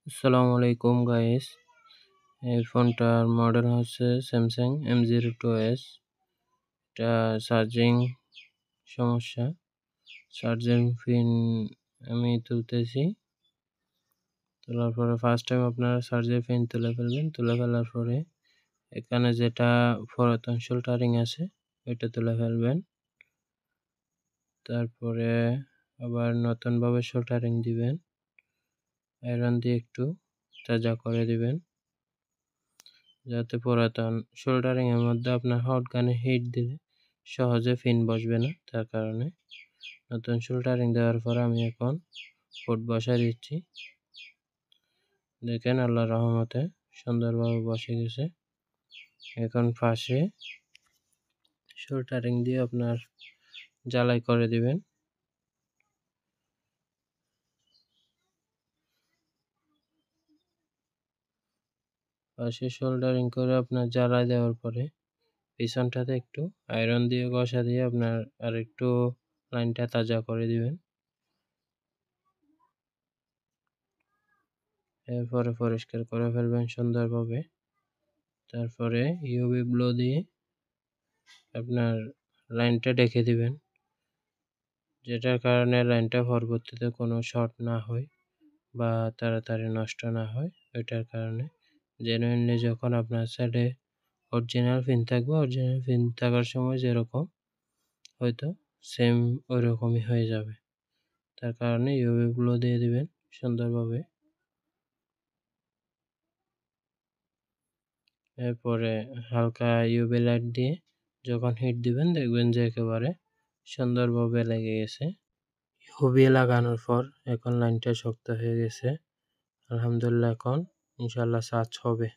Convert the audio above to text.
আসসালামু আলাইকুম গাইস। এই ফোনটার মডেল হচ্ছে স্যামসাং M02s। এটা চার্জিং সমস্যা। চার্জিং পিন আমি তুলতেছি। তোলার পরে ফার্স্ট টাইম আপনারা চার্জিং পিন তুলে ফেলবেন। তুলে ফেলার পরে এখানে যেটা পুরাতন সোল্ডারিং আছে ওইটা তুলে ফেলবেন। তারপরে আবার নতুনভাবে সোল্ডারিং দিবেন। আয়রন দিয়ে একটু তাজা করে দিবেন, যাতে পুরাতন সোল্ডারিং এর মধ্যে আপনার হট গানে হিট দিলে সহজে পিন বসবে না। তার কারণে নতুন সোল্ডারিং দেওয়ার পর আমি এখন পোর্ট বসায় দিচ্ছি। দেখেন আল্লাহর রহমতে সুন্দরভাবে বসে গেছে। এখন পাশে সোল্ডারিং দিয়ে আপনার জ্বালাই করে দিবেন। পাশে সোল্ডারিং করে আপনার জ্বালাই দেওয়ার পরে পিছনটাতে একটু আয়রন দিয়ে ঘষা দিয়ে আপনার আর একটু লাইনটা তাজা করে দিবেন। এরপরে পরিষ্কার করে ফেলবেন সুন্দরভাবে। তারপরে ইউভি ব্লো দিয়ে আপনার লাইনটা ঢেকে দিবেন, যেটার কারণে লাইনটা পরবর্তীতে কোনো শর্ট না হয় বা তাড়াতাড়ি নষ্ট না হয়। ওইটার কারণে জেনুইনলি যখন আপনার সাইডে অরিজিনাল পিন থাকবে, অরিজিনাল পিন থাকার সময় যেরকম হয়তো সেম ওই রকমই হয়ে যাবে। তার কারণে ইউভি ব্লো দিয়ে দিবেন সুন্দরভাবে। এরপরে হালকা ইউভি লাইট দিয়ে যখন হিট দিবেন দেখবেন যে একেবারে সুন্দরভাবে লেগে গেছে। ইউভি লাগানোর পর এখন লাইনটা শক্ত হয়ে গেছে। আলহামদুলিল্লাহ, এখন ইনশাল্লাহ চার্জ হবে।